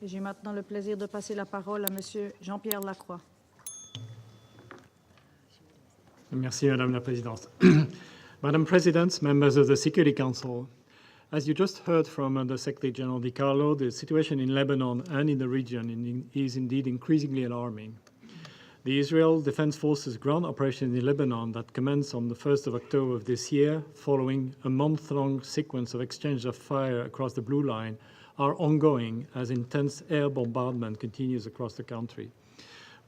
J'ai maintenant le plaisir de passer la parole à Monsieur Jean-Pierre Lacroix. Merci, Madame la Présidente. Madam President, members of the Security Council, as you just heard from the Secretary General Di Carlo, the situation in Lebanon and in the region is indeed increasingly alarming. The Israel Defense Forces ground operation in Lebanon that commenced on the 1st of October of this year, following a month-long sequence of exchange of fire across the Blue Line, are ongoing as intense air bombardment continues across the country.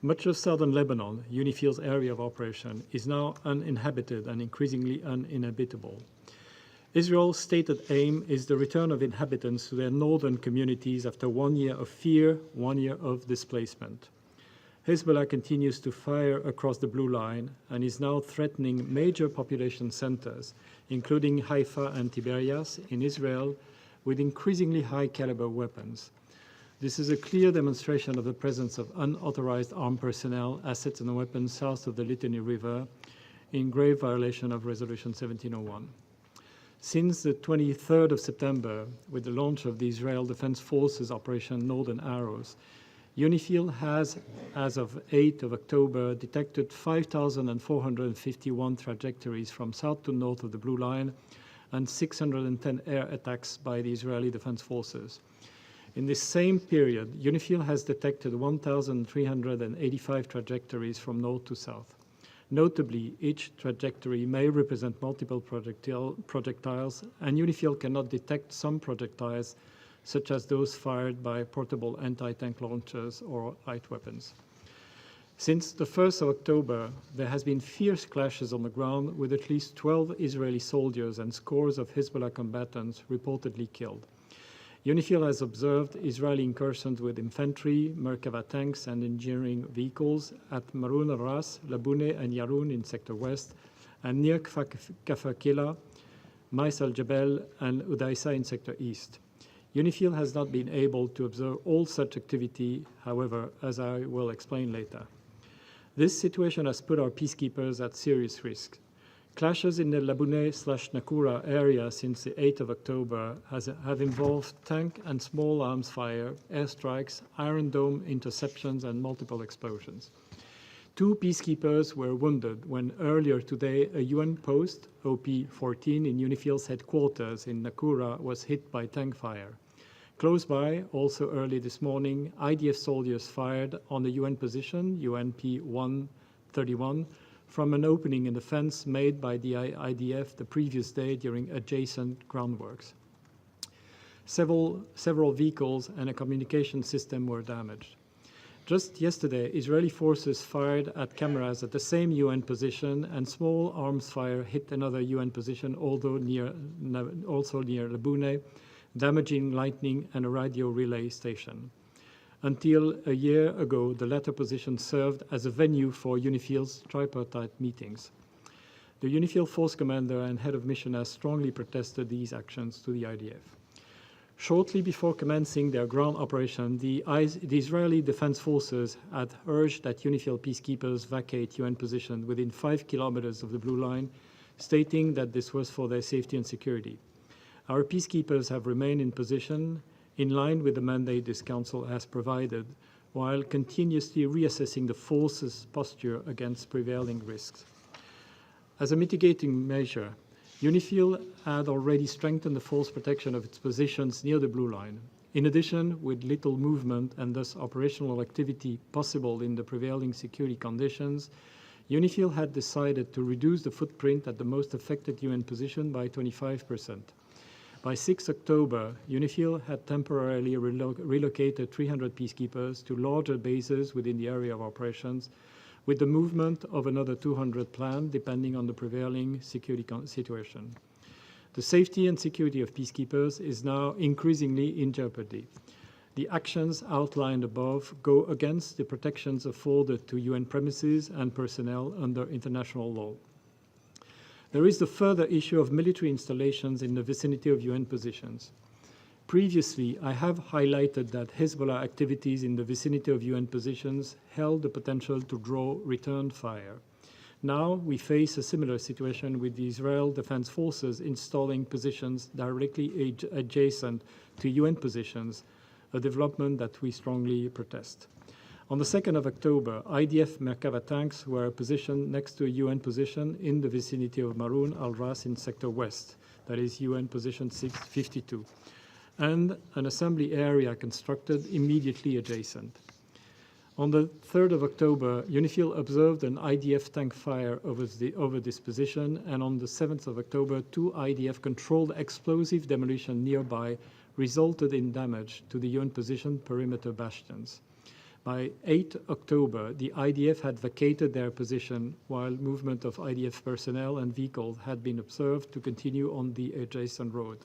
Much of southern Lebanon, UNIFIL's area of operation, is now uninhabited and increasingly uninhabitable. Israel's stated aim is the return of inhabitants to their northern communities after 1 year of fear, 1 year of displacement. Hizbullah continues to fire across the Blue Line and is now threatening major population centers, including Haifa and Tiberias in Israel, with increasingly high-caliber weapons. This is a clear demonstration of the presence of unauthorized armed personnel, assets, and weapons south of the Litani River, in grave violation of Resolution 1701. Since the 23rd of September, with the launch of the Israel Defense Forces Operation Northern Arrows, UNIFIL has, as of 8th of October, detected 5,451 trajectories from south to north of the Blue Line and 610 air attacks by the Israeli Defense Forces. In this same period, UNIFIL has detected 1,385 trajectories from north to south. Notably, each trajectory may represent multiple projectiles, and UNIFIL cannot detect some projectiles, such as those fired by portable anti-tank launchers or light weapons. Since the 1st of October, there has been fierce clashes on the ground with at least 12 Israeli soldiers and scores of Hizbullah combatants reportedly killed. UNIFIL has observed Israeli incursions with infantry, Merkava tanks, and engineering vehicles at Marun al-Ras, Labune, and Yarun in Sector West, and near Kafakila, Mais al-Jabal, and Udaysa in Sector East. UNIFIL has not been able to observe all such activity, however, as I will explain later. This situation has put our peacekeepers at serious risk. Clashes in the Labune/Nakura area since the 8th of October have involved tank and small arms fire, airstrikes, Iron Dome interceptions, and multiple explosions. 2 peacekeepers were wounded when earlier today a UN post, OP-14, in UNIFIL's headquarters in Nakura was hit by tank fire. Close by, also early this morning, IDF soldiers fired on the UN position, UNP-131, from an opening in the fence made by the IDF the previous day during adjacent groundworks. Several vehicles and a communication system were damaged. Just yesterday, Israeli forces fired at cameras at the same UN position, and small arms fire hit another UN position, also near Labune, damaging lightning and a radio relay station. Until a year ago, the latter position served as a venue for UNIFIL's tripartite meetings. The UNIFIL force commander and head of mission has strongly protested these actions to the IDF. Shortly before commencing their ground operation, the Israeli Defense Forces had urged that UNIFIL peacekeepers vacate UN positions within 5 kilometers of the Blue Line, stating that this was for their safety and security. Our peacekeepers have remained in position in line with the mandate this Council has provided, while continuously reassessing the force's posture against prevailing risks. As a mitigating measure, UNIFIL had already strengthened the force protection of its positions near the Blue Line. In addition, with little movement and thus operational activity possible in the prevailing security conditions, UNIFIL had decided to reduce the footprint at the most affected UN position by 25%. By 6 October, UNIFIL had temporarily relocated 300 peacekeepers to larger bases within the area of operations, with the movement of another 200 planned depending on the prevailing security situation. The safety and security of peacekeepers is now increasingly in jeopardy. The actions outlined above go against the protections afforded to UN premises and personnel under international law. There is the further issue of military installations in the vicinity of UN positions. Previously, I have highlighted that Hezbollah activities in the vicinity of UN positions held the potential to draw return fire. Now we face a similar situation with the Israel Defense Forces installing positions directly adjacent to UN positions, a development that we strongly protest. On the 2nd of October, IDF Merkava tanks were positioned next to a UN position in the vicinity of Maroun al-Ras in Sector West, that is UN Position 652, and an assembly area constructed immediately adjacent. On the 3rd of October, UNIFIL observed an IDF tank fire over this position, and on the 7th of October, 2 IDF-controlled explosive demolition nearby resulted in damage to the UN position perimeter bastions. By 8 October, the IDF had vacated their position while movement of IDF personnel and vehicles had been observed to continue on the adjacent road.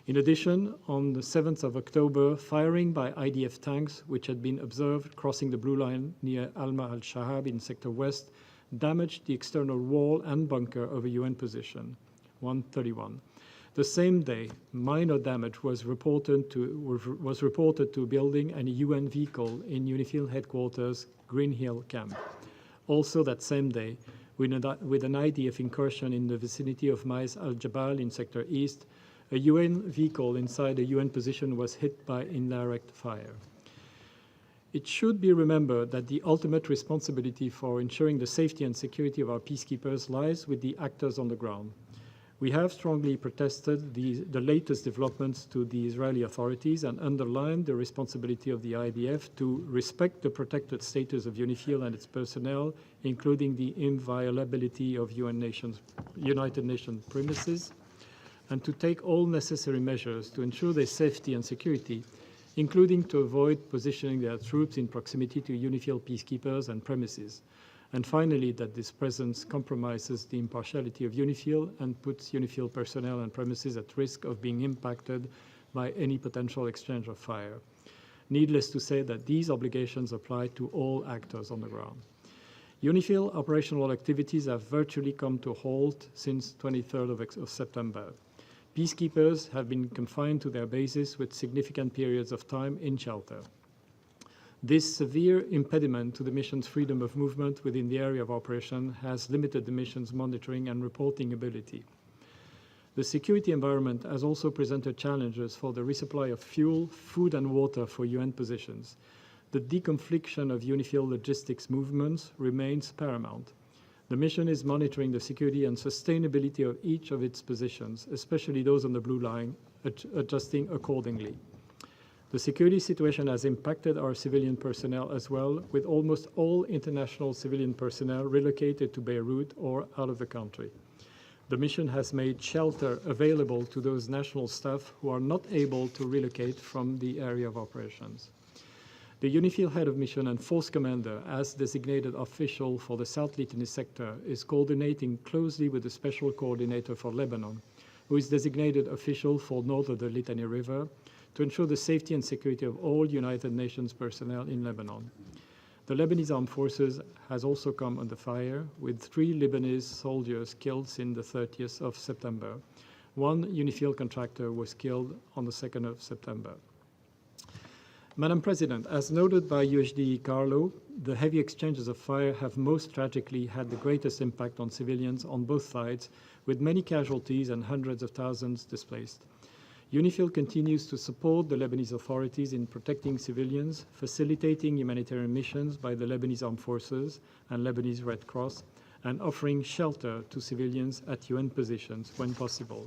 In addition, on the 7th of October, firing by IDF tanks, which had been observed crossing the blue line near Alma al-Shahab in Sector West, damaged the external wall and bunker of a UN position, 131. The same day, minor damage was reported to a building and a UN vehicle in UNIFIL headquarters, Green Hill Camp. Also that same day, with an IDF incursion in the vicinity of Mais al-Jabal in Sector East, a UN vehicle inside a UN position was hit by indirect fire. It should be remembered that the ultimate responsibility for ensuring the safety and security of our peacekeepers lies with the actors on the ground. We have strongly protested the latest developments to the Israeli authorities and underlined the responsibility of the IDF to respect the protected status of UNIFIL and its personnel, including the inviolability of United Nations premises, and to take all necessary measures to ensure their safety and security, including to avoid positioning their troops in proximity to UNIFIL peacekeepers and premises. And finally, that this presence compromises the impartiality of UNIFIL and puts UNIFIL personnel and premises at risk of being impacted by any potential exchange of fire. Needless to say that these obligations apply to all actors on the ground. UNIFIL operational activities have virtually come to a halt since 23rd of September. Peacekeepers have been confined to their bases with significant periods of time in shelter. This severe impediment to the mission's freedom of movement within the area of operation has limited the mission's monitoring and reporting ability. The security environment has also presented challenges for the resupply of fuel, food, and water for UN positions. The deconfliction of UNIFIL logistics movements remains paramount. The mission is monitoring the security and sustainability of each of its positions, especially those on the blue line, adjusting accordingly. The security situation has impacted our civilian personnel as well, with almost all international civilian personnel relocated to Beirut or out of the country. The mission has made shelter available to those national staff who are not able to relocate from the area of operations. The UNIFIL head of mission and force commander, as designated official for the South Litani sector, is coordinating closely with the special coordinator for Lebanon, who is designated official for north of the Litani River, to ensure the safety and security of all United Nations personnel in Lebanon. The Lebanese Armed Forces has also come under fire, with 3 Lebanese soldiers killed since the 30th of September. 1 UNIFIL contractor was killed on the 2nd of September. Madam President, as noted by UHD Carlo, the heavy exchanges of fire have most tragically had the greatest impact on civilians on both sides, with many casualties and hundreds of thousands displaced. UNIFIL continues to support the Lebanese authorities in protecting civilians, facilitating humanitarian missions by the Lebanese Armed Forces and Lebanese Red Cross, and offering shelter to civilians at UN positions when possible.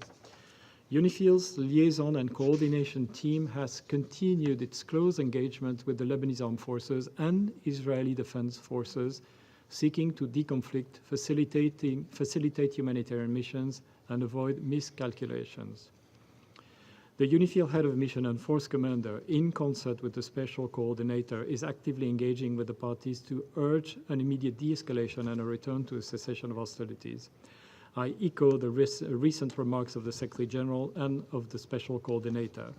UNIFIL's liaison and coordination team has continued its close engagement with the Lebanese Armed Forces and Israeli Defense Forces, seeking to deconflict, facilitate humanitarian missions, and avoid miscalculations. The UNIFIL head of mission and force commander, in concert with the special coordinator, is actively engaging with the parties to urge an immediate de-escalation and a return to a cessation of hostilities. I echo the recent remarks of the Secretary General and of the special coordinator.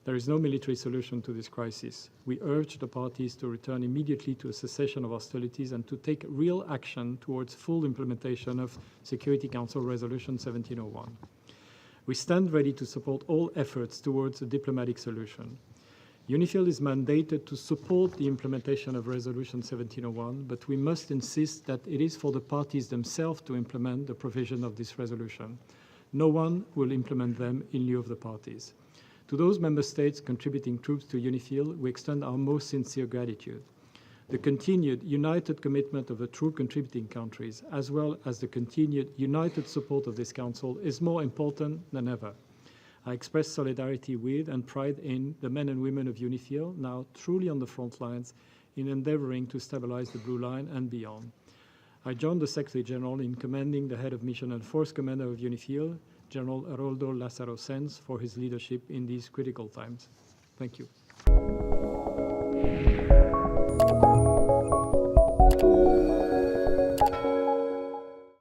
There is no military solution to this crisis. We urge the parties to return immediately to a cessation of hostilities and to take real action towards full implementation of Security Council Resolution 1701. We stand ready to support all efforts towards a diplomatic solution. UNIFIL is mandated to support the implementation of Resolution 1701, but we must insist that it is for the parties themselves to implement the provision of this resolution. No one will implement them in lieu of the parties. To those member states contributing troops to UNIFIL, we extend our most sincere gratitude. The continued united commitment of the troop contributing countries, as well as the continued united support of this Council, is more important than ever. I express solidarity with and pride in the men and women of UNIFIL, now truly on the front lines in endeavoring to stabilize the Blue Line and beyond. I join the Secretary General in commending the Head of Mission and Force Commander of UNIFIL, General Haroldo Lázaro Sens, for his leadership in these critical times. Thank you.